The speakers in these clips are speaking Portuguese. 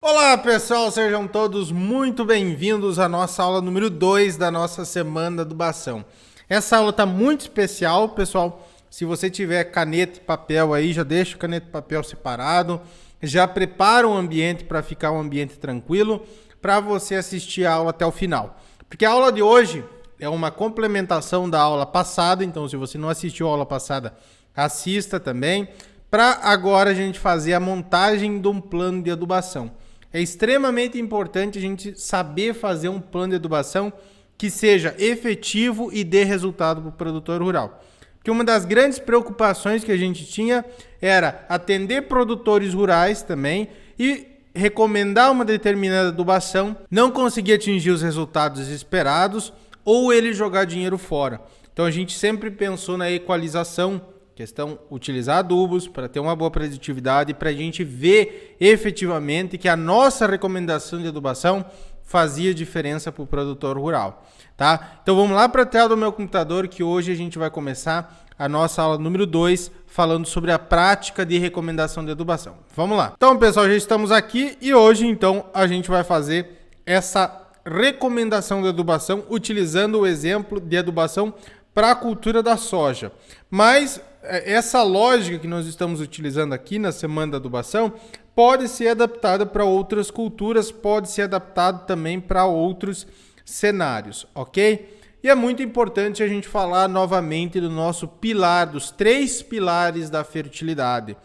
Olá pessoal, sejam todos muito bem-vindos à nossa aula número 2 da nossa semana de adubação. Essa aula está muito especial, pessoal. Se você tiver caneta e papel aí, já deixa o caneta e papel separado, já prepara o ambiente para ficar um ambiente tranquilo para você assistir a aula até o final. Porque a aula de hoje é uma complementação da aula passada, então se você não assistiu a aula passada, assista também, para agora a gente fazer a montagem de um plano de adubação. É extremamente importante a gente saber fazer um plano de adubação que seja efetivo e dê resultado para o produtor rural. Porque uma das grandes preocupações que a gente tinha era atender produtores rurais também e recomendar uma determinada adubação, não conseguir atingir os resultados esperados ou ele jogar dinheiro fora. Então a gente sempre pensou na equalização, questão utilizar adubos para ter uma boa preditividade, para a gente ver efetivamente que a nossa recomendação de adubação fazia diferença para o produtor rural, tá? Então vamos lá para a tela do meu computador que hoje a gente vai começar a nossa aula número 2 falando sobre a prática de recomendação de adubação. Vamos lá. Então pessoal, já estamos aqui e hoje então a gente vai fazer essa recomendação de adubação utilizando o exemplo de adubação para a cultura da soja. Mas essa lógica que nós estamos utilizando aqui na semana da adubação pode ser adaptada para outras culturas, pode ser adaptado também para outros cenários, ok? E é muito importante a gente falar novamente do nosso pilar, dos 3 pilares da fertilidade.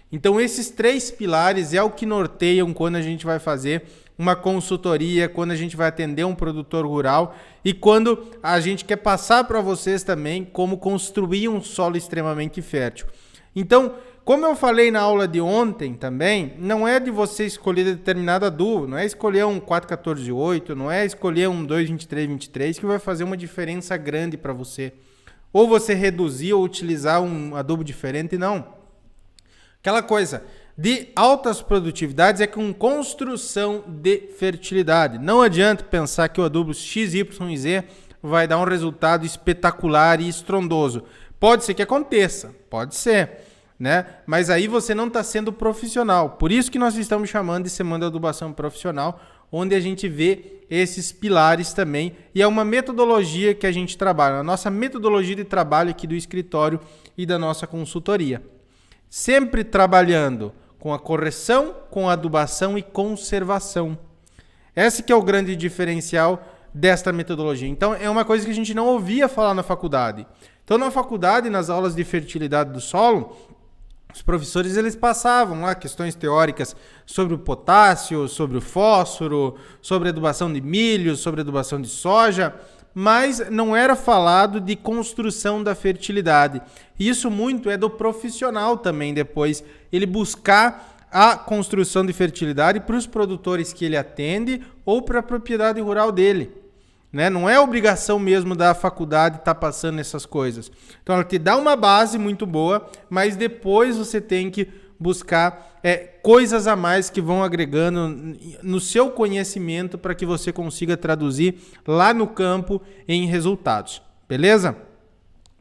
Então esses 3 pilares é o que norteiam quando a gente vai fazer uma consultoria, quando a gente vai atender um produtor rural e quando a gente quer passar para vocês também como construir um solo extremamente fértil. Então, como eu falei na aula de ontem também, não é de você escolher determinado adubo, não é escolher um 4,14,8, não é escolher um 2,23,23 que vai fazer uma diferença grande para você. Ou você reduzir ou utilizar um adubo diferente, não. Aquela coisa de altas produtividades é com construção de fertilidade. Não adianta pensar que o adubo XYZ vai dar um resultado espetacular e estrondoso. Pode ser que aconteça, pode ser, né? Mas aí você não está sendo profissional. Por isso que nós estamos chamando de semana de adubação profissional, onde a gente vê esses pilares também. E é uma metodologia que a gente trabalha, a nossa metodologia de trabalho aqui do escritório e da nossa consultoria. Sempre trabalhando com a correção, com a adubação e conservação. Esse que é o grande diferencial desta metodologia. Então, é uma coisa que a gente não ouvia falar na faculdade. Então, na faculdade, nas aulas de fertilidade do solo, os professores eles passavam lá questões teóricas sobre o potássio, sobre o fósforo, sobre a adubação de milho, sobre a adubação de soja, mas não era falado de construção da fertilidade. Isso muito é do profissional também depois, ele buscar a construção de fertilidade para os produtores que ele atende ou para a propriedade rural dele. Né? Não é obrigação mesmo da faculdade estar passando essas coisas. Então ela te dá uma base muito boa, mas depois você tem que buscar coisas a mais que vão agregando no seu conhecimento para que você consiga traduzir lá no campo em resultados. Beleza?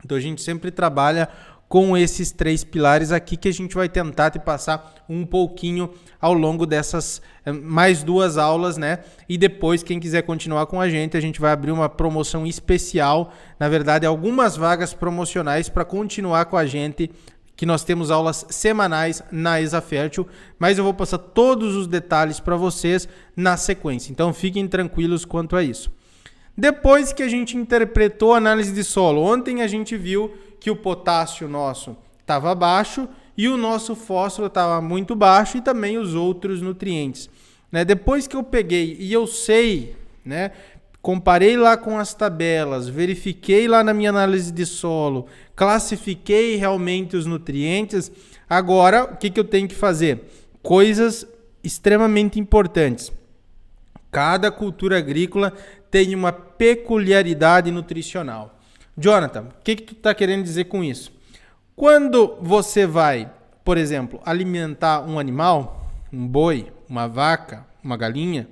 Então a gente sempre trabalha com esses 3 pilares aqui que a gente vai tentar te passar um pouquinho ao longo dessas mais 2 aulas, né? E depois, quem quiser continuar com a gente vai abrir uma promoção especial, na verdade, algumas vagas promocionais para continuar com a gente, que nós temos aulas semanais na Exafértil, mas eu vou passar todos os detalhes para vocês na sequência. Então fiquem tranquilos quanto a isso. Depois que a gente interpretou a análise de solo, ontem a gente viu que o potássio nosso estava baixo e o nosso fósforo estava muito baixo e também os outros nutrientes. Né? Depois que eu peguei e eu sei, né, comparei lá com as tabelas, verifiquei lá na minha análise de solo, classifiquei realmente os nutrientes, agora o que eu tenho que fazer? Coisas extremamente importantes. Cada cultura agrícola tem uma peculiaridade nutricional. Jonathan, o que tu está querendo dizer com isso? Quando você vai, por exemplo, alimentar um animal, um boi, uma vaca, uma galinha,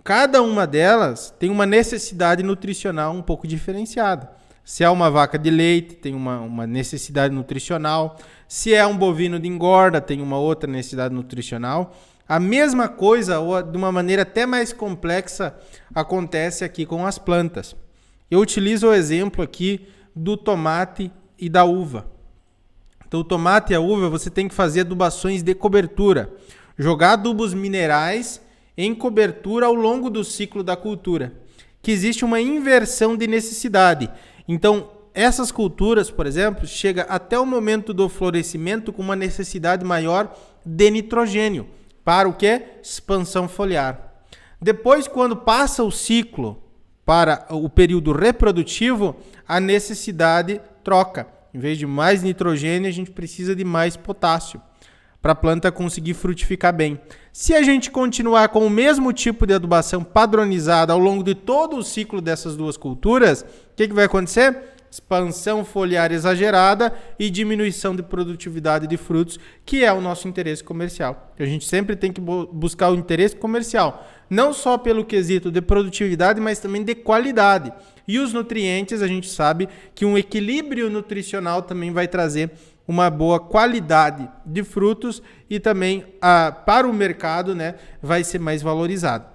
cada uma delas tem uma necessidade nutricional um pouco diferenciada. Se é uma vaca de leite, tem uma necessidade nutricional. Se é um bovino de engorda, tem uma outra necessidade nutricional. A mesma coisa, ou de uma maneira até mais complexa, acontece aqui com as plantas. Eu utilizo o exemplo aqui do tomate e da uva. Então, o tomate e a uva, você tem que fazer adubações de cobertura. Jogar adubos minerais em cobertura ao longo do ciclo da cultura. Que existe uma inversão de necessidade. Então, essas culturas, por exemplo, chega até o momento do florescimento com uma necessidade maior de nitrogênio. Para o quê? Expansão foliar. Depois, quando passa o ciclo para o período reprodutivo, a necessidade troca. Em vez de mais nitrogênio, a gente precisa de mais potássio para a planta conseguir frutificar bem. Se a gente continuar com o mesmo tipo de adubação padronizada ao longo de todo o ciclo dessas duas culturas, o que vai acontecer? Expansão foliar exagerada e diminuição de produtividade de frutos, que é o nosso interesse comercial. A gente sempre tem que buscar o interesse comercial, não só pelo quesito de produtividade, mas também de qualidade. E os nutrientes, a gente sabe que um equilíbrio nutricional também vai trazer uma boa qualidade de frutos e também para o mercado, né, vai ser mais valorizado.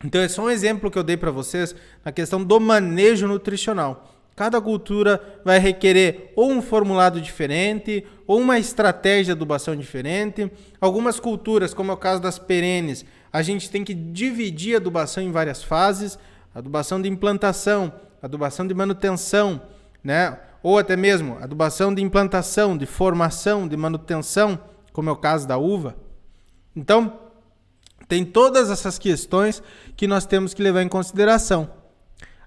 Então é só um exemplo que eu dei para vocês na questão do manejo nutricional. Cada cultura vai requerer ou um formulado diferente, ou uma estratégia de adubação diferente. Algumas culturas, como é o caso das perenes, a gente tem que dividir a adubação em várias fases. Adubação de implantação, adubação de manutenção, né? Ou até mesmo adubação de implantação, de formação, de manutenção, como é o caso da uva. Então, tem todas essas questões que nós temos que levar em consideração.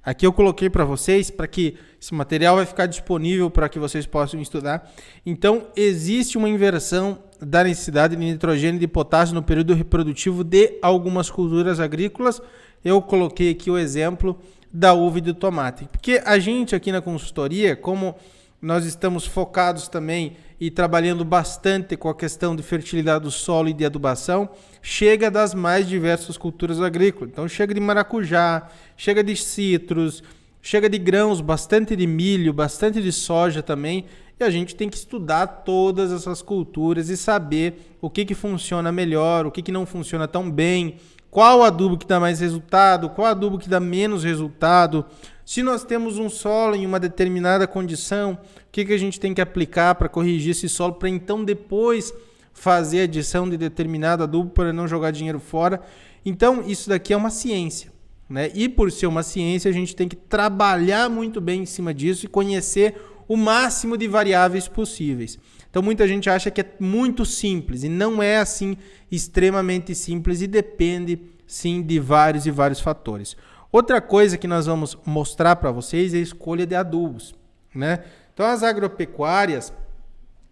Aqui eu coloquei para vocês, para que esse material vai ficar disponível para que vocês possam estudar. Então, existe uma inversão da necessidade de nitrogênio e de potássio no período reprodutivo de algumas culturas agrícolas. Eu coloquei aqui o exemplo da uva e do tomate. Porque a gente aqui na consultoria, como nós estamos focados também e trabalhando bastante com a questão de fertilidade do solo e de adubação, chega das mais diversas culturas agrícolas. Então chega de maracujá, chega de citros, chega de grãos, bastante de milho, bastante de soja também. E a gente tem que estudar todas essas culturas e saber o que funciona melhor, o que não funciona tão bem, qual adubo que dá mais resultado, qual adubo que dá menos resultado. Se nós temos um solo em uma determinada condição, o que a gente tem que aplicar para corrigir esse solo, para então depois fazer a adição de determinado adubo para não jogar dinheiro fora. Então, isso daqui é uma ciência, né? E por ser uma ciência, a gente tem que trabalhar muito bem em cima disso e conhecer o máximo de variáveis possíveis. Então, muita gente acha que é muito simples, e não é assim extremamente simples, e depende, sim, de vários e vários fatores. Outra coisa que nós vamos mostrar para vocês é a escolha de adubos, né? Então, as agropecuárias,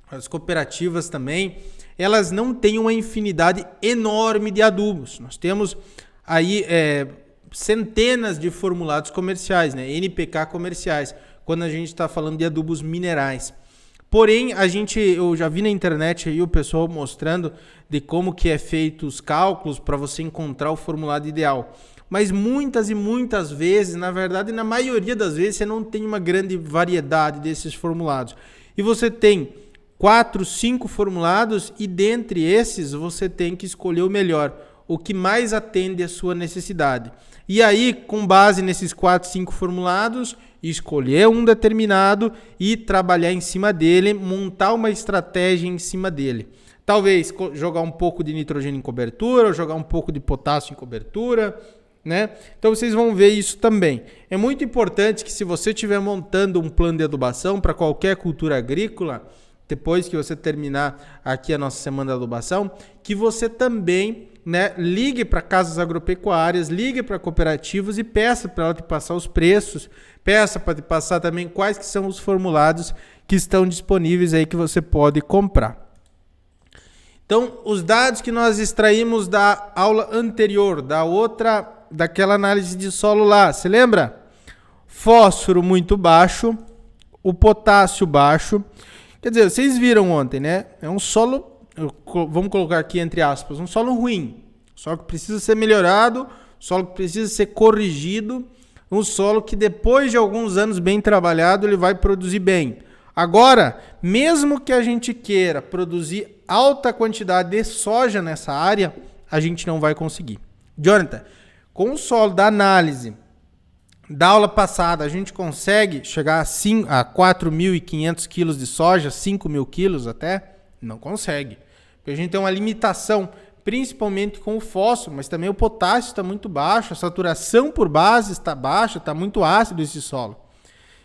as cooperativas também, elas não têm uma infinidade enorme de adubos. Nós temos aí centenas de formulados comerciais, né? NPK comerciais, quando a gente está falando de adubos minerais. Porém, eu já vi na internet aí o pessoal mostrando de como que é feito os cálculos para você encontrar o formulado ideal. Mas muitas e muitas vezes, na verdade, na maioria das vezes, você não tem uma grande variedade desses formulados. E você tem 4, 5 formulados e dentre esses você tem que escolher o melhor, o que mais atende à sua necessidade. E aí, com base nesses 4, 5 formulados, escolher um determinado e trabalhar em cima dele, montar uma estratégia em cima dele. Talvez jogar um pouco de nitrogênio em cobertura, ou jogar um pouco de potássio em cobertura, né? Então vocês vão ver isso também. É muito importante que, se você estiver montando um plano de adubação para qualquer cultura agrícola, depois que você terminar aqui a nossa semana de adubação, que você também, né, ligue para casas agropecuárias, ligue para cooperativas e peça para ela te passar os preços, peça para te passar também quais que são os formulados que estão disponíveis aí que você pode comprar. Então, os dados que nós extraímos da aula anterior, daquela análise de solo lá, você lembra? Fósforo muito baixo, o potássio baixo. Quer dizer, vocês viram ontem, né? É um solo, vamos colocar aqui entre aspas, um solo ruim. Solo que precisa ser melhorado, solo que precisa ser corrigido, um solo que depois de alguns anos bem trabalhado, ele vai produzir bem. Agora, mesmo que a gente queira produzir alta quantidade de soja nessa área, a gente não vai conseguir. Jonathan, com o solo da análise da aula passada, a gente consegue chegar a 4.500 quilos de soja, 5.000 quilos até? Não consegue. Porque a gente tem uma limitação, principalmente com o fósforo, mas também o potássio está muito baixo, a saturação por base está baixa, está muito ácido esse solo.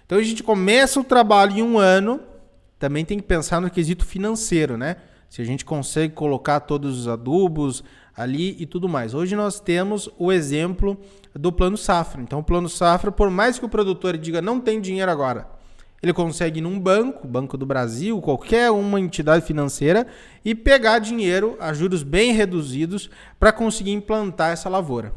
Então a gente começa o trabalho em um ano, também tem que pensar no quesito financeiro, né? Se a gente consegue colocar todos os adubos ali e tudo mais. Hoje nós temos o exemplo do Plano Safra. Então o Plano Safra, por mais que o produtor diga não tem dinheiro agora, ele consegue ir num banco, Banco do Brasil, qualquer uma entidade financeira, e pegar dinheiro a juros bem reduzidos para conseguir implantar essa lavoura.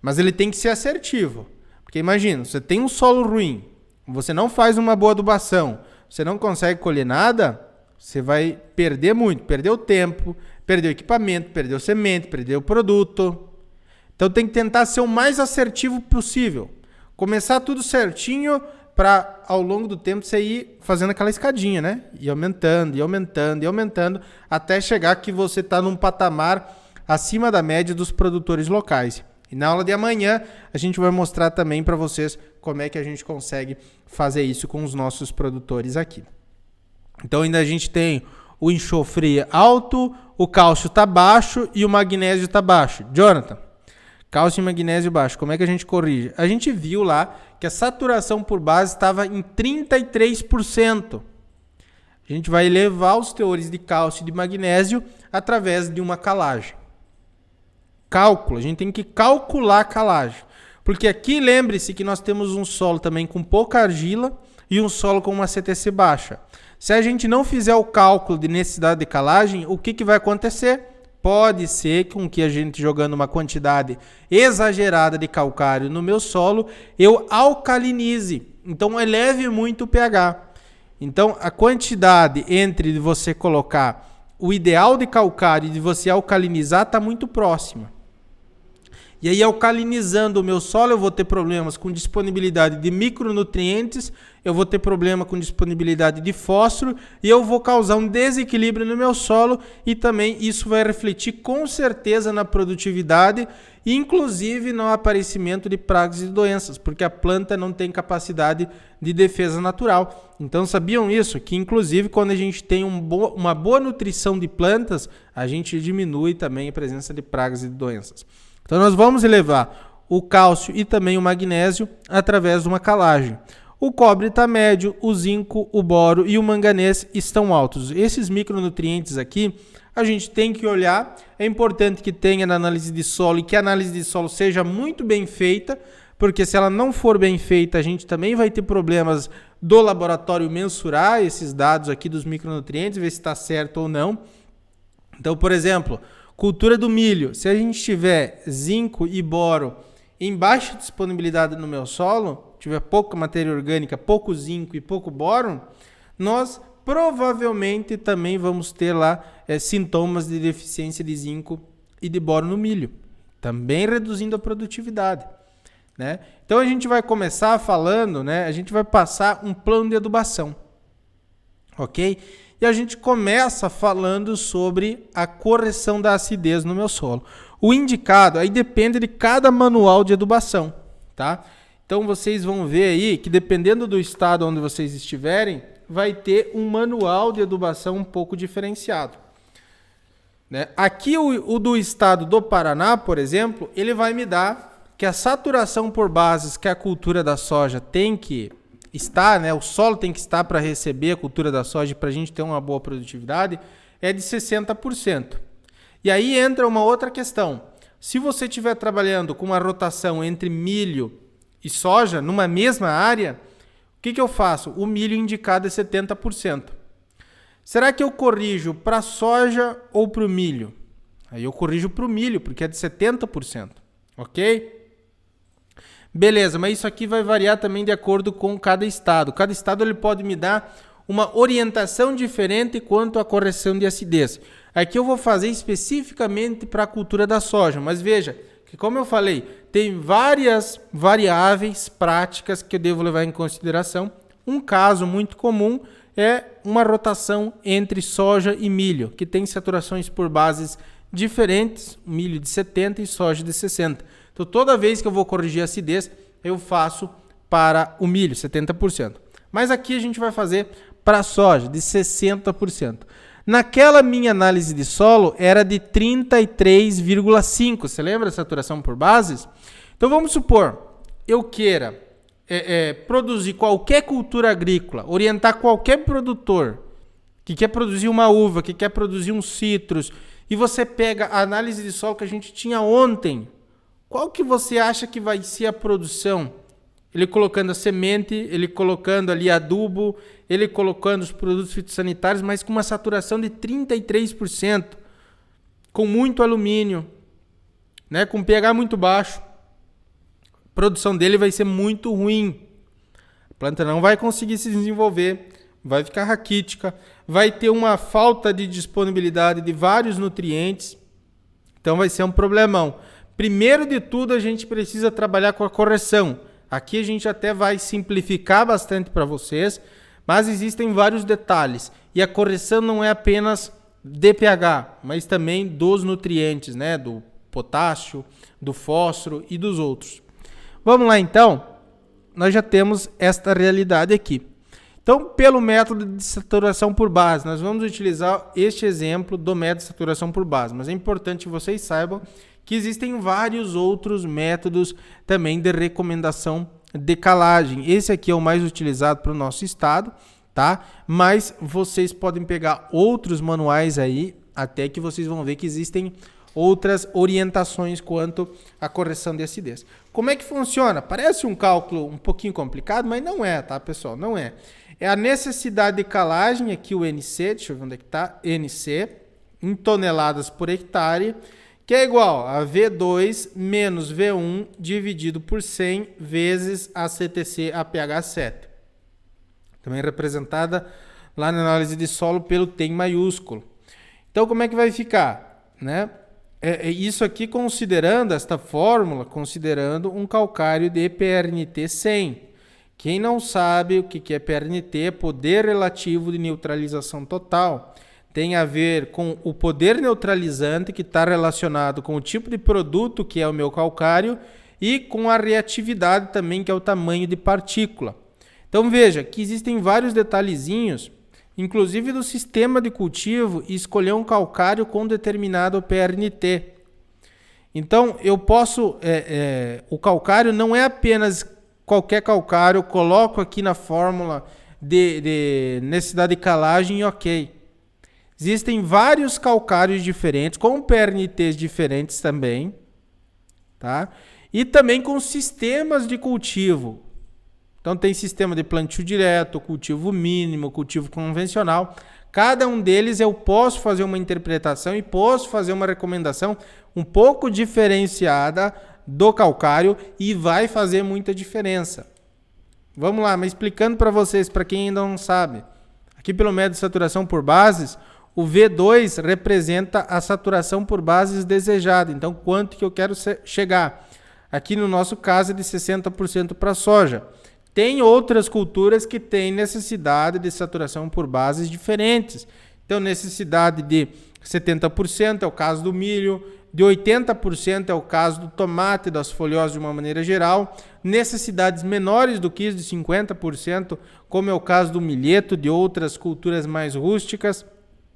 Mas ele tem que ser assertivo. Porque imagina, você tem um solo ruim, você não faz uma boa adubação, você não consegue colher nada, você vai perder muito, perder o tempo, perder o equipamento, perder o semente, perder o produto. Então tem que tentar ser o mais assertivo possível. Começar tudo certinho para ao longo do tempo você ir fazendo aquela escadinha, né? E aumentando, e aumentando, e aumentando, até chegar que você está num patamar acima da média dos produtores locais. E na aula de amanhã a gente vai mostrar também para vocês como é que a gente consegue fazer isso com os nossos produtores aqui. Então ainda a gente tem o enxofre alto, o cálcio está baixo e o magnésio está baixo. Jonathan, cálcio e magnésio baixo, como é que a gente corrige? A gente viu lá que a saturação por base estava em 33%. A gente vai elevar os teores de cálcio e de magnésio através de uma calagem. Cálculo, a gente tem que calcular a calagem. Porque aqui, lembre-se que nós temos um solo também com pouca argila e um solo com uma CTC baixa. Se a gente não fizer o cálculo de necessidade de calagem, o que vai acontecer? Pode ser com que a gente jogando uma quantidade exagerada de calcário no meu solo, eu alcalinize. Então, eleve muito o pH. Então, a quantidade entre você colocar o ideal de calcário e de você alcalinizar está muito próxima. E aí, alcalinizando o meu solo, eu vou ter problemas com disponibilidade de micronutrientes, eu vou ter problema com disponibilidade de fósforo e eu vou causar um desequilíbrio no meu solo e também isso vai refletir com certeza na produtividade e inclusive no aparecimento de pragas e doenças, porque a planta não tem capacidade de defesa natural. Então, sabiam isso? Que inclusive quando a gente tem uma boa nutrição de plantas, a gente diminui também a presença de pragas e de doenças. Então nós vamos elevar o cálcio e também o magnésio através de uma calagem. O cobre está médio, o zinco, o boro e o manganês estão altos. Esses micronutrientes aqui a gente tem que olhar. É importante que tenha na análise de solo e que a análise de solo seja muito bem feita, porque se ela não for bem feita, a gente também vai ter problemas do laboratório mensurar esses dados aqui dos micronutrientes, ver se está certo ou não. Então, por exemplo, cultura do milho, se a gente tiver zinco e boro em baixa disponibilidade no meu solo, tiver pouca matéria orgânica, pouco zinco e pouco boro, nós provavelmente também vamos ter lá sintomas de deficiência de zinco e de boro no milho, também reduzindo a produtividade, né? Então a gente vai começar falando, né? A gente vai passar um plano de adubação, ok? E a gente começa falando sobre a correção da acidez no meu solo. O indicado, aí depende de cada manual de adubação, tá? Então vocês vão ver aí que dependendo do estado onde vocês estiverem, vai ter um manual de adubação um pouco diferenciado, né? Aqui o do estado do Paraná, por exemplo, ele vai me dar que a saturação por bases que a cultura da soja tem que estar, né, o solo tem que estar para receber a cultura da soja para a gente ter uma boa produtividade, é de 60%. E aí entra uma outra questão. Se você estiver trabalhando com uma rotação entre milho e soja numa mesma área, o que eu faço? O milho indicado é 70%. Será que eu corrijo para a soja ou para o milho? Aí eu corrijo para o milho, porque é de 70%. Ok? Beleza, mas isso aqui vai variar também de acordo com cada estado. Cada estado ele pode me dar uma orientação diferente quanto à correção de acidez. Aqui eu vou fazer especificamente para a cultura da soja, mas veja que, como eu falei, tem várias variáveis práticas que eu devo levar em consideração. Um caso muito comum é uma rotação entre soja e milho, que tem saturações por bases diferentes, milho de 70 e soja de 60. Então, toda vez que eu vou corrigir a acidez, eu faço para o milho, 70%. Mas aqui a gente vai fazer para a soja, de 60%. Naquela minha análise de solo, era de 33,5%. Você lembra a saturação por bases? Então, vamos supor, eu queira produzir qualquer cultura agrícola, orientar qualquer produtor que quer produzir uma uva, que quer produzir um citros, e você pega a análise de solo que a gente tinha ontem, qual que você acha que vai ser a produção? Ele colocando a semente, ele colocando ali adubo, ele colocando os produtos fitossanitários, mas com uma saturação de 33%, com muito alumínio, né, com pH muito baixo. A produção dele vai ser muito ruim. A planta não vai conseguir se desenvolver, vai ficar raquítica, vai ter uma falta de disponibilidade de vários nutrientes, então vai ser um problemão. Primeiro de tudo, a gente precisa trabalhar com a correção. Aqui a gente até vai simplificar bastante para vocês, mas existem vários detalhes. E a correção não é apenas de pH, mas também dos nutrientes, né? Do potássio, do fósforo e dos outros. Vamos lá então? Nós já temos esta realidade aqui. Então, pelo método de saturação por base, nós vamos utilizar este exemplo do método de saturação por base. Mas é importante que vocês saibam que existem vários outros métodos também de recomendação de calagem. Esse aqui é o mais utilizado para o nosso estado, tá? Mas vocês podem pegar outros manuais aí, até que vocês vão ver que existem outras orientações quanto à correção de acidez. Como é que funciona? Parece um cálculo um pouquinho complicado, mas não é, tá, pessoal? Não é. É a necessidade de calagem, aqui o NC, deixa eu ver onde é que tá, NC, em toneladas por hectare, que é igual a V2 menos V1 dividido por 100 vezes a CTC APH7. Também representada lá na análise de solo pelo T em maiúsculo. Então, como é que vai ficar? Né? Isso aqui considerando esta fórmula, considerando um calcário de PRNT 100. Quem não sabe o que é PRNT, é poder relativo de neutralização total. Tem a ver com o poder neutralizante que está relacionado com o tipo de produto que é o meu calcário e com a reatividade também, que é o tamanho de partícula. Então veja que existem vários detalhezinhos, inclusive do sistema de cultivo, e escolher um calcário com determinado PRNT. Então eu posso, o calcário não é apenas qualquer calcário, eu coloco aqui na fórmula de necessidade de calagem e ok. Existem vários calcários diferentes, com PRNTs diferentes também, tá? E também com sistemas de cultivo. Então tem sistema de plantio direto, cultivo mínimo, cultivo convencional. Cada um deles eu posso fazer uma interpretação e posso fazer uma recomendação um pouco diferenciada do calcário e vai fazer muita diferença. Vamos lá, mas explicando para vocês, para quem ainda não sabe. Aqui pelo método de saturação por bases, o V2 representa a saturação por bases desejada. Então, quanto que eu quero chegar? Aqui no nosso caso é de 60% para soja. Tem outras culturas que têm necessidade de saturação por bases diferentes. Então, necessidade de 70% é o caso do milho, de 80% é o caso do tomate, das folhosas de uma maneira geral. Necessidades menores do que isso, de 50%, como é o caso do milheto, de outras culturas mais rústicas.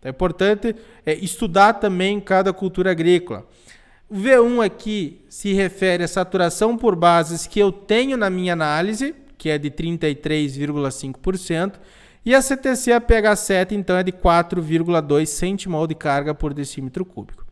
É importante estudar também cada cultura agrícola. O V1 aqui se refere à saturação por bases que eu tenho na minha análise, que é de 33,5%, e a CTC APH7, então, é de 4,2 centimol de carga por decímetro cúbico.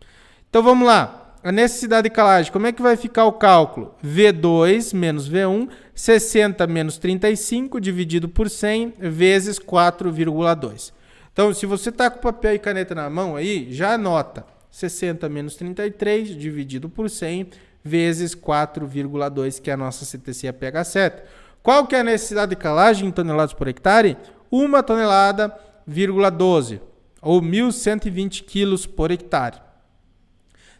Então, vamos lá. A necessidade de calagem, como é que vai ficar o cálculo? V2 menos V1, 60 menos 35, dividido por 100, vezes 4,2. Então, se você está com papel e caneta na mão aí, já anota 60 menos 33 dividido por 100 vezes 4,2, que é a nossa CTC APH7. Qual que é a necessidade de calagem em toneladas por hectare? 1 tonelada, 12, ou 1.120 quilos por hectare.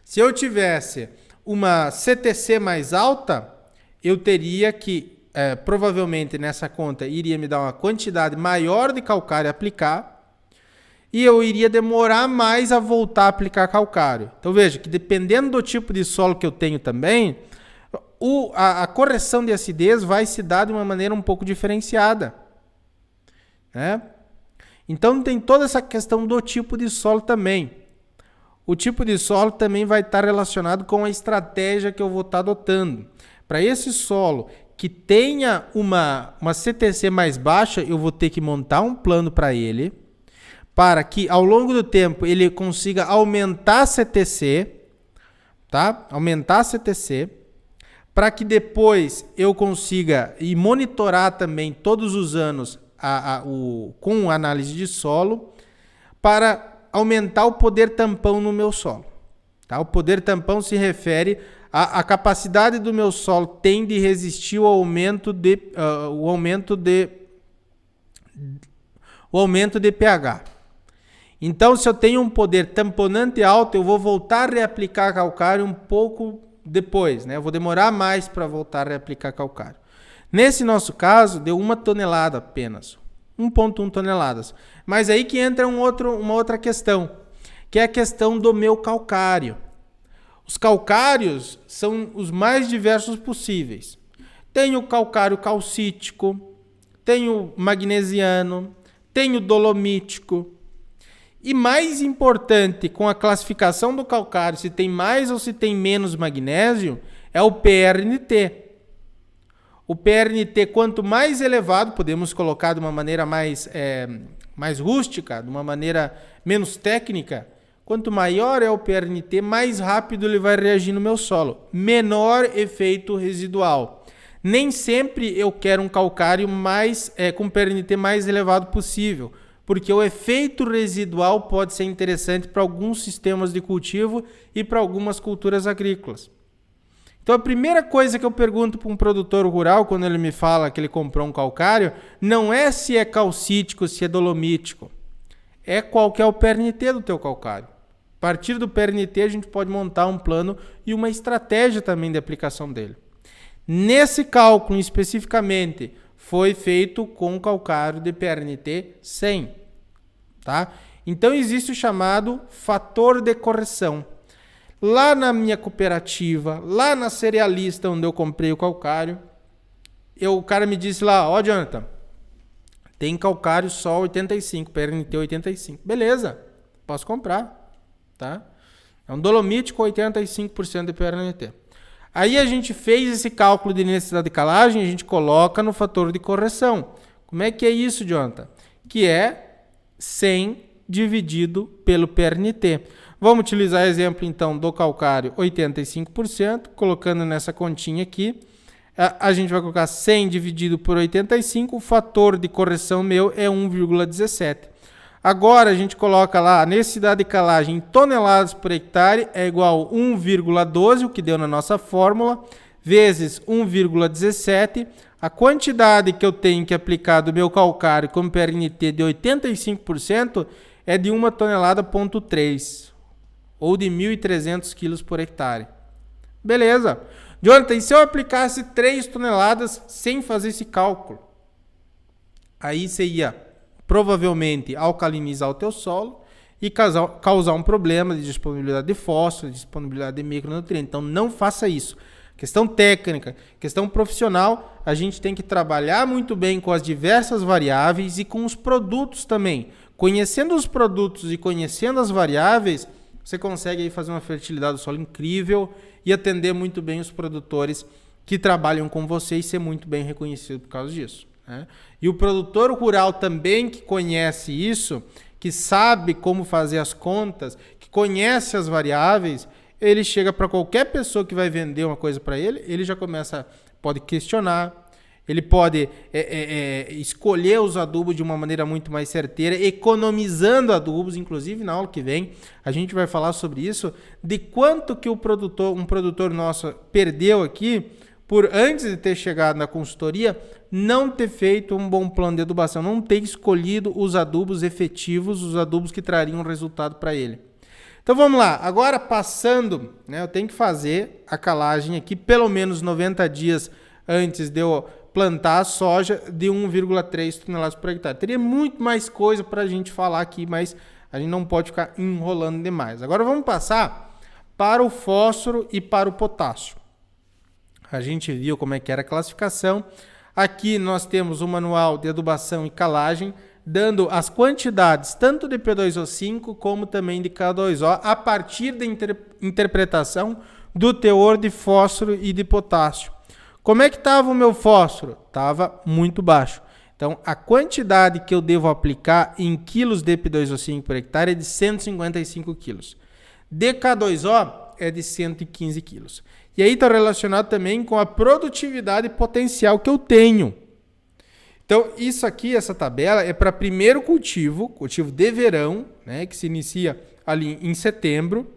Se eu tivesse uma CTC mais alta, eu teria que provavelmente nessa conta iria me dar uma quantidade maior de calcário a aplicar e eu iria demorar mais a voltar a aplicar calcário. Então veja que dependendo do tipo de solo que eu tenho também, a correção de acidez vai se dar de uma maneira um pouco diferenciada, né? Então tem toda essa questão do tipo de solo também. O tipo de solo também vai estar relacionado com a estratégia que eu vou estar adotando. Para esse solo que tenha uma CTC mais baixa, eu vou ter que montar um plano para ele, para que ao longo do tempo ele consiga aumentar a CTC, tá? Aumentar a CTC, para que depois eu consiga e monitorar também todos os anos com análise de solo, para aumentar o poder tampão no meu solo. Tá? O poder tampão se refere à capacidade do meu solo tem de resistir ao aumento de pH. Então, se eu tenho um poder tamponante alto, eu vou voltar a reaplicar calcário um pouco depois, né? Eu vou demorar mais para voltar a reaplicar calcário. Nesse nosso caso, deu 1 tonelada apenas, 1,1 toneladas. Mas aí que entra uma outra questão, que é a questão do meu calcário. Os calcários são os mais diversos possíveis. Tem o calcário calcítico, tem o magnesiano, tem o dolomítico. E mais importante, com a classificação do calcário, se tem mais ou se tem menos magnésio, é o PRNT. O PRNT, quanto mais elevado, podemos colocar de uma maneira mais rústica, de uma maneira menos técnica, quanto maior é o PRNT, mais rápido ele vai reagir no meu solo. Menor efeito residual. Nem sempre eu quero um calcário com PRNT mais elevado possível, porque o efeito residual pode ser interessante para alguns sistemas de cultivo e para algumas culturas agrícolas. Então a primeira coisa que eu pergunto para um produtor rural, quando ele me fala que ele comprou um calcário, não é se é calcítico, se é dolomítico. É qual que é o PRNT do teu calcário. A partir do PRNT a gente pode montar um plano e uma estratégia também de aplicação dele. Nesse cálculo especificamente foi feito com calcário de PRNT 100. Tá? Então existe o chamado fator de correção. Lá na minha cooperativa, lá na cerealista onde eu comprei o calcário, o cara me disse lá, ó Jonathan, tem calcário só 85, PRNT 85. Beleza, posso comprar. Tá? É um dolomítico 85% de PRNT. Aí a gente fez esse cálculo de necessidade de calagem, a gente coloca no fator de correção. Como é que é isso, Jonathan? Que é 100 dividido pelo PRNT. Vamos utilizar exemplo, então, do calcário 85%, colocando nessa continha aqui. A gente vai colocar 100 dividido por 85, o fator de correção meu é 1,17. Agora a gente coloca lá a necessidade de calagem em toneladas por hectare é igual a 1,12, o que deu na nossa fórmula, vezes 1,17. A quantidade que eu tenho que aplicar do meu calcário com PRNT de 85% é de 1 tonelada,3, ou de 1.300 quilos por hectare. Beleza. Jonathan, e se eu aplicasse 3 toneladas sem fazer esse cálculo? Aí você ia provavelmente alcalinizar o teu solo e causar um problema de disponibilidade de fósforo, de disponibilidade de micronutrientes. Então não faça isso. Questão técnica, questão profissional, a gente tem que trabalhar muito bem com as diversas variáveis e com os produtos também. Conhecendo os produtos e conhecendo as variáveis, você consegue aí fazer uma fertilidade do solo incrível e atender muito bem os produtores que trabalham com você e ser muito bem reconhecido por causa disso. Né? E o produtor rural também que conhece isso, que sabe como fazer as contas, que conhece as variáveis, ele chega para qualquer pessoa que vai vender uma coisa para ele já pode questionar, ele pode escolher os adubos de uma maneira muito mais certeira, economizando adubos. Inclusive na aula que vem a gente vai falar sobre isso, de quanto que um produtor nosso perdeu aqui por, antes de ter chegado na consultoria, não ter feito um bom plano de adubação, não ter escolhido os adubos efetivos, os adubos que trariam resultado para ele. Então vamos lá, agora passando, né, eu tenho que fazer a calagem aqui pelo menos 90 dias antes de eu plantar a soja de 1,3 toneladas por hectare. Teria muito mais coisa para a gente falar aqui, mas a gente não pode ficar enrolando demais. Agora vamos passar para o fósforo e para o potássio. A gente viu como é que era a classificação. Aqui nós temos o manual de adubação e calagem, dando as quantidades tanto de P2O5 como também de K2O, a partir da interpretação do teor de fósforo e de potássio. Como é que estava o meu fósforo? Estava muito baixo. Então, a quantidade que eu devo aplicar em quilos de P2O5 por hectare é de 155 quilos. De K2O é de 115 quilos. E aí está relacionado também com a produtividade potencial que eu tenho. Então, isso aqui, essa tabela, é para primeiro cultivo de verão, né, que se inicia ali em setembro,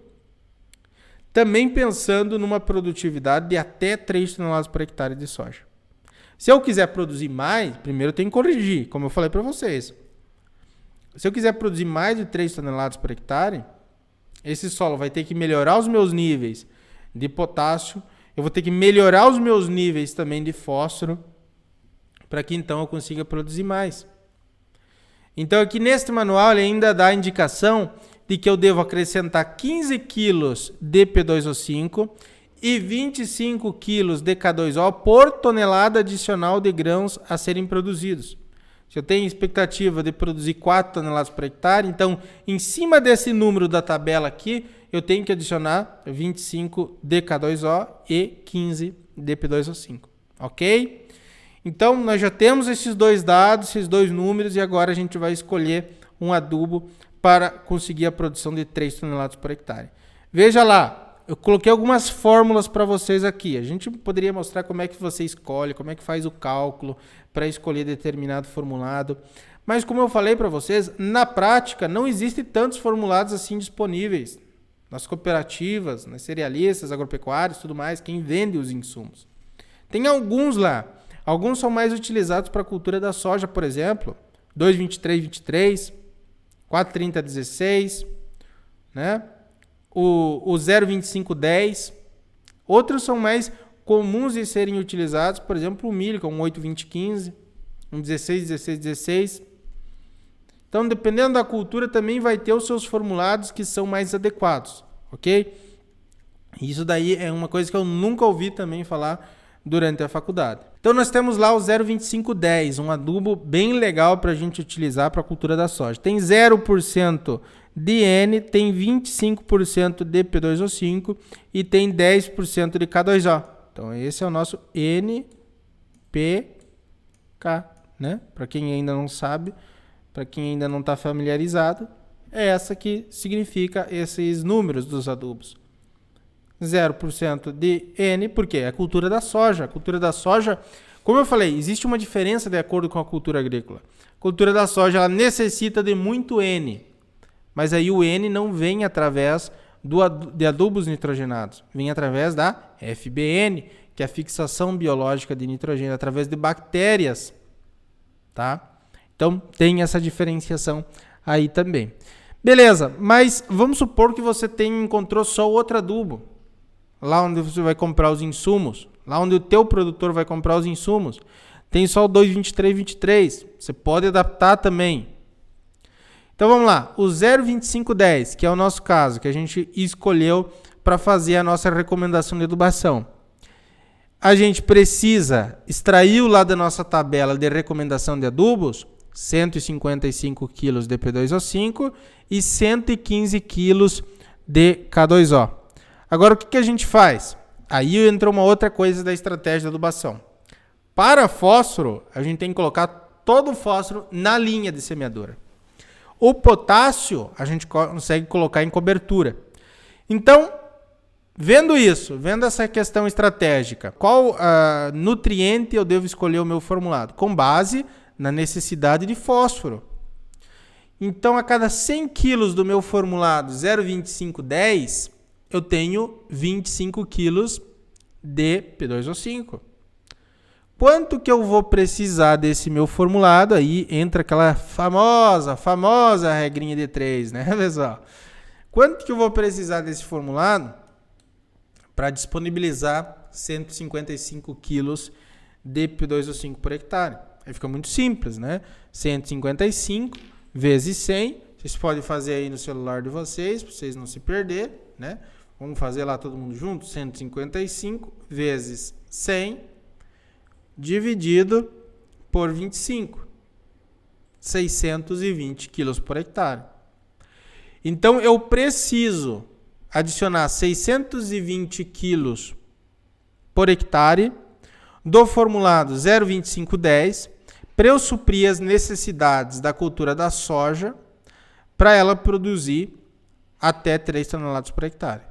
também pensando numa produtividade de até 3 toneladas por hectare de soja. Se eu quiser produzir mais, primeiro eu tenho que corrigir, como eu falei para vocês. Se eu quiser produzir mais de 3 toneladas por hectare, esse solo vai ter que melhorar os meus níveis de potássio, eu vou ter que melhorar os meus níveis também de fósforo, para que então eu consiga produzir mais. Então aqui neste manual ele ainda dá a indicação de que eu devo acrescentar 15 quilos de P2O5 e 25 quilos de K2O por tonelada adicional de grãos a serem produzidos. Se eu tenho expectativa de produzir 4 toneladas por hectare, então em cima desse número da tabela aqui, eu tenho que adicionar 25 de K2O e 15 de P2O5. Ok? Então nós já temos esses dois dados, esses dois números, e agora a gente vai escolher um adubo para conseguir a produção de 3 toneladas por hectare. Veja lá, eu coloquei algumas fórmulas para vocês aqui. A gente poderia mostrar como é que você escolhe, como é que faz o cálculo para escolher determinado formulado. Mas como eu falei para vocês, na prática não existem tantos formulados assim disponíveis nas cooperativas, nas cerealistas, agropecuários, tudo mais, quem vende os insumos. Tem alguns lá. Alguns são mais utilizados para a cultura da soja, por exemplo, 2,23,23, 4,30,16, né? O 0,25,10. Outros são mais comuns de serem utilizados, por exemplo, o milho, com 8,20,15, um 16,16,16. Então, dependendo da cultura, também vai ter os seus formulados que são mais adequados, ok? Isso daí é uma coisa que eu nunca ouvi também falar durante a faculdade. Então, nós temos lá o 0,25,10, um adubo bem legal para a gente utilizar para a cultura da soja. Tem 0% de N, tem 25% de P2O5 e tem 10% de K2O. Então, esse é o nosso NPK, né? Para quem ainda não sabe, para quem ainda não está familiarizado, é essa que significa esses números dos adubos. 0% de N, porque é a cultura da soja. A cultura da soja, como eu falei, existe uma diferença de acordo com a cultura agrícola. A cultura da soja ela necessita de muito N, mas aí o N não vem através de adubos nitrogenados, vem através da FBN, que é a fixação biológica de nitrogênio, através de bactérias, tá? Então tem essa diferenciação aí também. Beleza, mas vamos supor que você encontrou só outro adubo, lá onde você vai comprar os insumos, lá onde o teu produtor vai comprar os insumos, tem só o 2,23,23, você pode adaptar também. Então vamos lá, o 0,25,10, que é o nosso caso, que a gente escolheu para fazer a nossa recomendação de adubação. A gente precisa extrair lá da nossa tabela de recomendação de adubos 155 kg de P2O5 e 115 kg de K2O. Agora, o que a gente faz? Aí entra uma outra coisa da estratégia de adubação. Para fósforo, a gente tem que colocar todo o fósforo na linha de semeadura. O potássio, a gente consegue colocar em cobertura. Então, vendo isso, vendo essa questão estratégica, qual nutriente eu devo escolher o meu formulado? Com base na necessidade de fósforo. Então, a cada 100 kg do meu formulado 0,25,10, eu tenho 25 kg de P2O5. Quanto que eu vou precisar desse meu formulado? Aí entra aquela famosa regrinha de 3, né, pessoal? Quanto que eu vou precisar desse formulado para disponibilizar 155 kg de P2O5 por hectare. Aí fica muito simples, né? 155 vezes 100. Vocês podem fazer aí no celular de vocês, para vocês não se perderem, né? Vamos fazer lá todo mundo junto? 155 vezes 100 dividido por 25. 620 quilos por hectare. Então, eu preciso adicionar 620 quilos por hectare do formulado 0,2510 para eu suprir as necessidades da cultura da soja para ela produzir até 3 toneladas por hectare.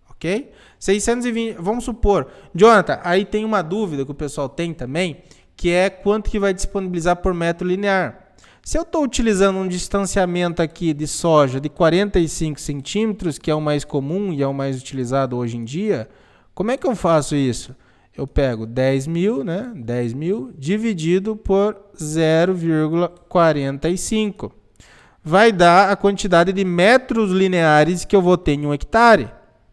Ok? 620, vamos supor. Jonathan, aí tem uma dúvida que o pessoal tem também, que é quanto que vai disponibilizar por metro linear. Se eu estou utilizando um distanciamento aqui de soja de 45 centímetros, que é o mais comum e é o mais utilizado hoje em dia, como é que eu faço isso? Eu pego 10 mil, né? 10 mil dividido por 0,45. Vai dar a quantidade de metros lineares que eu vou ter em um hectare.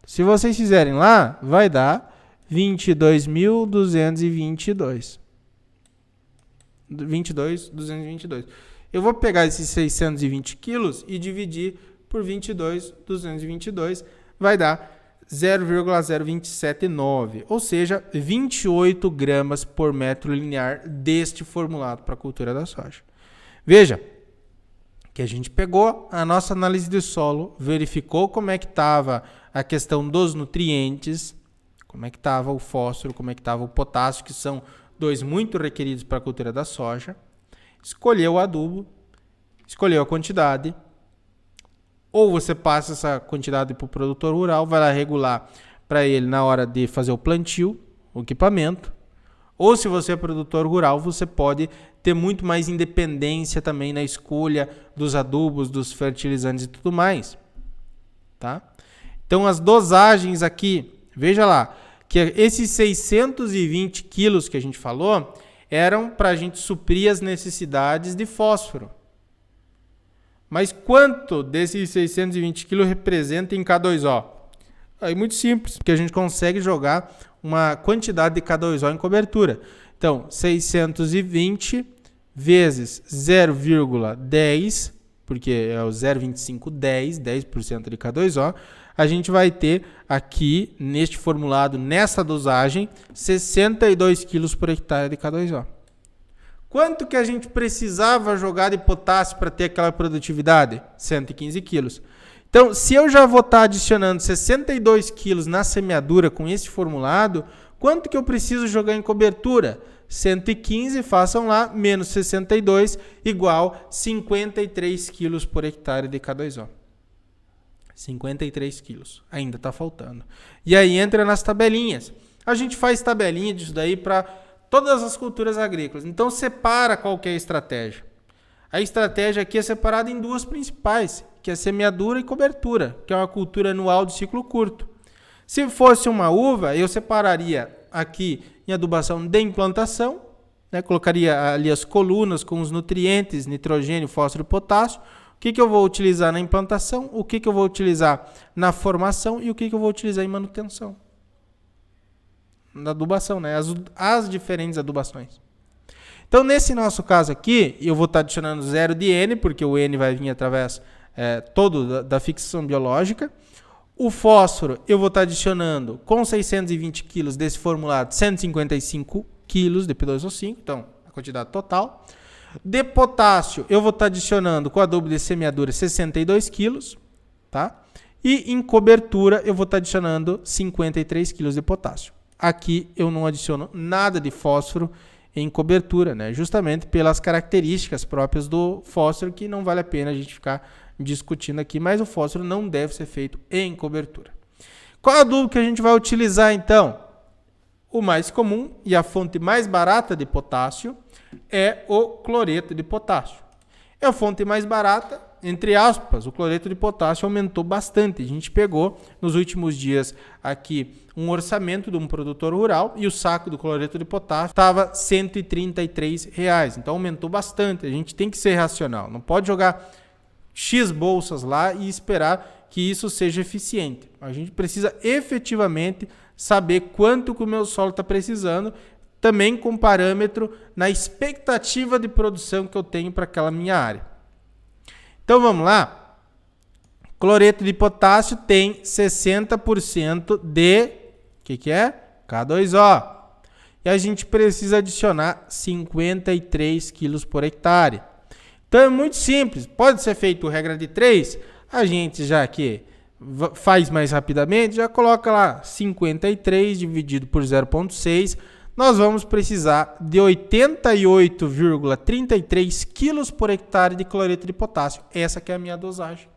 Se vocês fizerem lá, vai dar 22.222. 22.222. Eu vou pegar esses 620 quilos e dividir por 22.222. Vai dar 0,0279, ou seja, 28 gramas por metro linear deste formulado para a cultura da soja. Veja que a gente pegou a nossa análise de solo, verificou como é que estava a questão dos nutrientes, como é que estava o fósforo, como é que estava o potássio, que são dois muito requeridos para a cultura da soja, escolheu o adubo, escolheu a quantidade, ou você passa essa quantidade para o produtor rural, vai lá regular para ele na hora de fazer o plantio, o equipamento, ou se você é produtor rural, você pode ter muito mais independência também na escolha dos adubos, dos fertilizantes e tudo mais. Tá? Então as dosagens aqui, veja lá, que esses 620 quilos que a gente falou eram para a gente suprir as necessidades de fósforo. Mas quanto desses 620 quilos representa em K2O? É muito simples, porque a gente consegue jogar uma quantidade de K2O em cobertura. Então, 620 vezes 0,10, porque é o 0,2510, 10% de K2O, a gente vai ter aqui, neste formulado, nessa dosagem, 62 quilos por hectare de K2O. Quanto que a gente precisava jogar de potássio para ter aquela produtividade? 115 quilos. Então, se eu já vou estar adicionando 62 quilos na semeadura com esse formulado, quanto que eu preciso jogar em cobertura? 115, façam lá, menos 62, igual 53 quilos por hectare de K2O. 53 quilos. Ainda está faltando. E aí entra nas tabelinhas. A gente faz tabelinha disso daí para todas as culturas agrícolas. Então, separa qual que é a estratégia. A estratégia aqui é separada em duas principais, que é semeadura e cobertura, que é uma cultura anual de ciclo curto. Se fosse uma uva, eu separaria aqui em adubação de implantação, né? Colocaria ali as colunas com os nutrientes, nitrogênio, fósforo e potássio. O que eu vou utilizar na implantação, o que eu vou utilizar na formação e o que eu vou utilizar em manutenção. Na adubação, né? As diferentes adubações. Então, nesse nosso caso aqui, eu vou estar adicionando 0 de N, porque o N vai vir através todo da fixação biológica. O fósforo, eu vou estar adicionando com 620 quilos desse formulado, 155 quilos de P2O5, então, a quantidade total. De potássio, eu vou estar adicionando com adubo de semeadura 62 quilos, tá? E em cobertura, eu vou estar adicionando 53 quilos de potássio. Aqui eu não adiciono nada de fósforo em cobertura, né? Justamente pelas características próprias do fósforo, que não vale a pena a gente ficar discutindo aqui, mas o fósforo não deve ser feito em cobertura. Qual adubo que a gente vai utilizar então? O mais comum e a fonte mais barata de potássio é o cloreto de potássio. É a fonte mais barata, entre aspas, o cloreto de potássio aumentou bastante. A gente pegou nos últimos dias aqui um orçamento de um produtor rural e o saco do cloreto de potássio estava R$ 133. Então aumentou bastante. A gente tem que ser racional. Não pode jogar X bolsas lá e esperar que isso seja eficiente. A gente precisa efetivamente saber quanto que o meu solo está precisando também com parâmetro na expectativa de produção que eu tenho para aquela minha área. Então vamos lá. Cloreto de potássio tem 60% de, o que é? K2O. E a gente precisa adicionar 53 quilos por hectare. Então é muito simples. Pode ser feito regra de 3. A gente já que faz mais rapidamente, já coloca lá 53 dividido por 0,6. Nós vamos precisar de 88,33 quilos por hectare de cloreto de potássio. Essa que é a minha dosagem.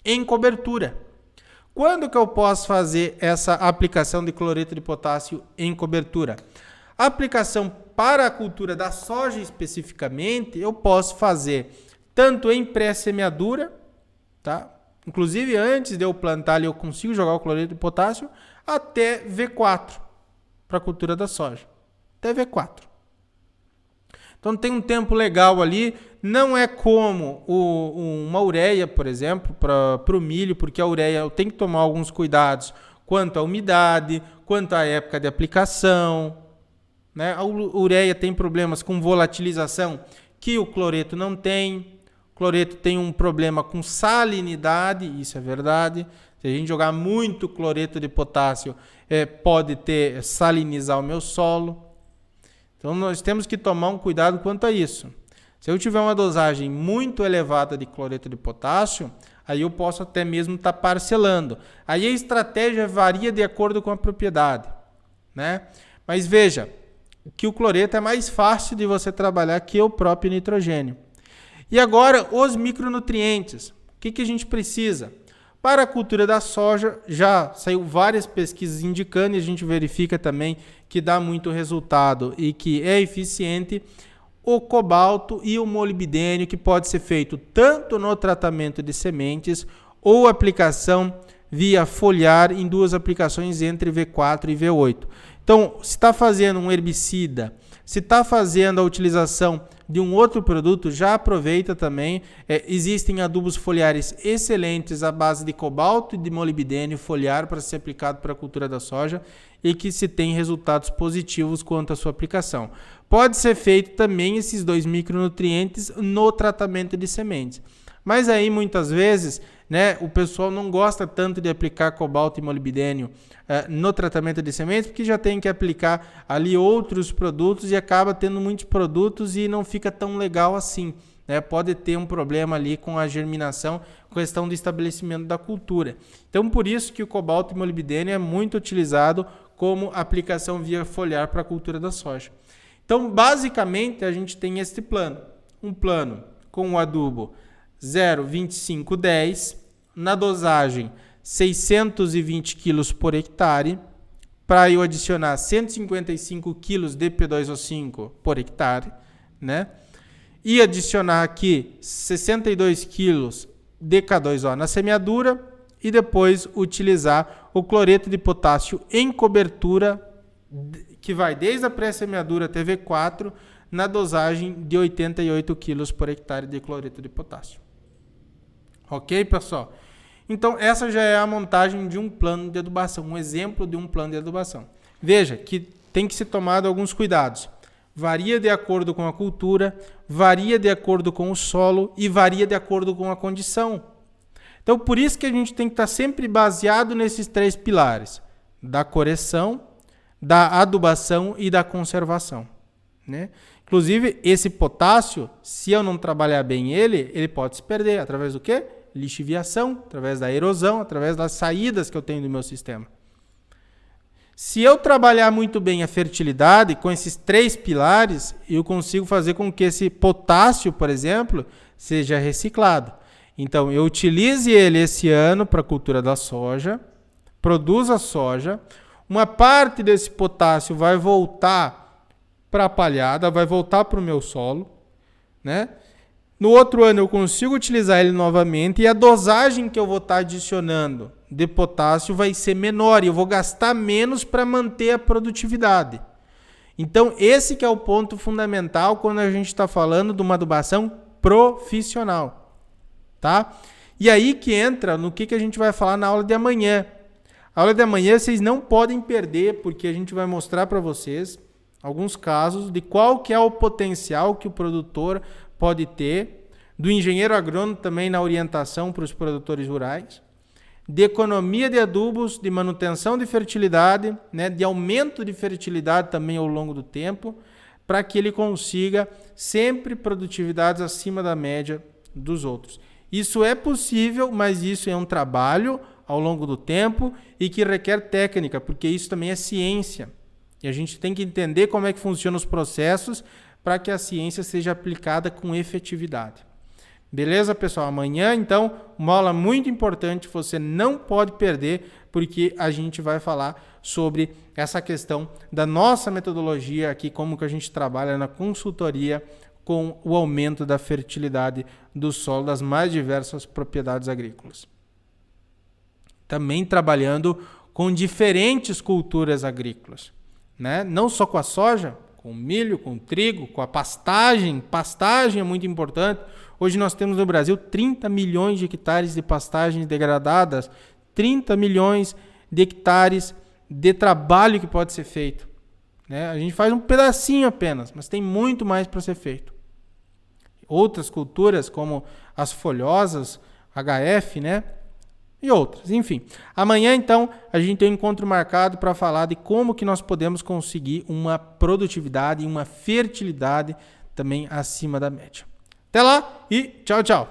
Em cobertura. Quando que eu posso fazer essa aplicação de cloreto de potássio em cobertura? A aplicação para a cultura da soja especificamente, eu posso fazer tanto em pré-semeadura, tá? Inclusive antes de eu plantar ali eu consigo jogar o cloreto de potássio até V4 para a cultura da soja. Até V4. Então tem um tempo legal ali, não é como uma ureia, por exemplo, para o milho, porque a ureia eu tenho que tomar alguns cuidados quanto à umidade, quanto à época de aplicação, né? A ureia tem problemas com volatilização que o cloreto não tem. O cloreto tem um problema com salinidade, isso é verdade. Se a gente jogar muito cloreto de potássio, pode salinizar o meu solo. Então nós temos que tomar um cuidado quanto a isso. Se eu tiver uma dosagem muito elevada de cloreto de potássio, aí eu posso até mesmo estar parcelando. Aí a estratégia varia de acordo com a propriedade, né? Mas veja que o cloreto é mais fácil de você trabalhar que o próprio nitrogênio. E agora os micronutrientes. O que a gente precisa? Para a cultura da soja, já saiu várias pesquisas indicando, e a gente verifica também que dá muito resultado e que é eficiente, o cobalto e o molibdênio, que pode ser feito tanto no tratamento de sementes ou aplicação via foliar em 2 aplicações entre V4 e V8. Então, se está fazendo um herbicida, se está fazendo a utilização de um outro produto, já aproveita também. Existem adubos foliares excelentes à base de cobalto e de molibdênio foliar para ser aplicado para a cultura da soja e que se tem resultados positivos quanto à sua aplicação. Pode ser feito também esses 2 micronutrientes no tratamento de sementes. Mas aí, muitas vezes, né, o pessoal não gosta tanto de aplicar cobalto e molibdênio no tratamento de sementes, porque já tem que aplicar ali outros produtos e acaba tendo muitos produtos e não fica tão legal assim, né? Pode ter um problema ali com a germinação, questão do estabelecimento da cultura. Então, por isso que o cobalto e molibdênio é muito utilizado como aplicação via foliar para a cultura da soja. Então, basicamente, a gente tem este plano. Um plano com o adubo 0,2510, na dosagem 620 kg por hectare, para eu adicionar 155 kg de P2O5 por hectare, né? E adicionar aqui 62 kg de K2O na semeadura e depois utilizar o cloreto de potássio em cobertura, que vai desde a pré-semeadura até V4, na dosagem de 88 kg por hectare de cloreto de potássio. Ok, pessoal? Então, essa já é a montagem de um plano de adubação, um exemplo de um plano de adubação. Veja que tem que ser tomado alguns cuidados. Varia de acordo com a cultura, varia de acordo com o solo e varia de acordo com a condição. Então, por isso que a gente tem que estar sempre baseado nesses 3 pilares: da correção, da adubação e da conservação, né? Inclusive, esse potássio, se eu não trabalhar bem ele pode se perder através do quê? Lixiviação, através da erosão, através das saídas que eu tenho do meu sistema. Se eu trabalhar muito bem a fertilidade com esses 3 pilares, eu consigo fazer com que esse potássio, por exemplo, seja reciclado. Então, eu utilize ele esse ano para a cultura da soja, produza soja, uma parte desse potássio vai voltar para a palhada, vai voltar para o meu solo, né? No outro ano eu consigo utilizar ele novamente e a dosagem que eu vou estar adicionando de potássio vai ser menor e eu vou gastar menos para manter a produtividade. Então, esse que é o ponto fundamental quando a gente está falando de uma adubação profissional, tá? E aí que entra no que a gente vai falar na aula de amanhã. A aula de amanhã vocês não podem perder, porque a gente vai mostrar para vocês alguns casos de qual que é o potencial que o produtor pode ter, do engenheiro agrônomo também na orientação para os produtores rurais, de economia de adubos, de manutenção de fertilidade, né, de aumento de fertilidade também ao longo do tempo, para que ele consiga sempre produtividades acima da média dos outros. Isso é possível, mas isso é um trabalho ao longo do tempo e que requer técnica, porque isso também é ciência. E a gente tem que entender como é que funcionam os processos para que a ciência seja aplicada com efetividade. Beleza, pessoal? Amanhã, então, uma aula muito importante, você não pode perder, porque a gente vai falar sobre essa questão da nossa metodologia aqui, como que a gente trabalha na consultoria com o aumento da fertilidade do solo das mais diversas propriedades agrícolas. Também trabalhando com diferentes culturas agrícolas, né? Não só com a soja, com o milho, com o trigo, com a pastagem. Pastagem é muito importante. Hoje nós temos no Brasil 30 milhões de hectares de pastagens degradadas, 30 milhões de hectares de trabalho que pode ser feito, né? A gente faz um pedacinho apenas, mas tem muito mais para ser feito. Outras culturas, como as folhosas, HF, né? E outras, enfim. Amanhã, então, a gente tem um encontro marcado para falar de como que nós podemos conseguir uma produtividade e uma fertilidade também acima da média. Até lá e tchau, tchau!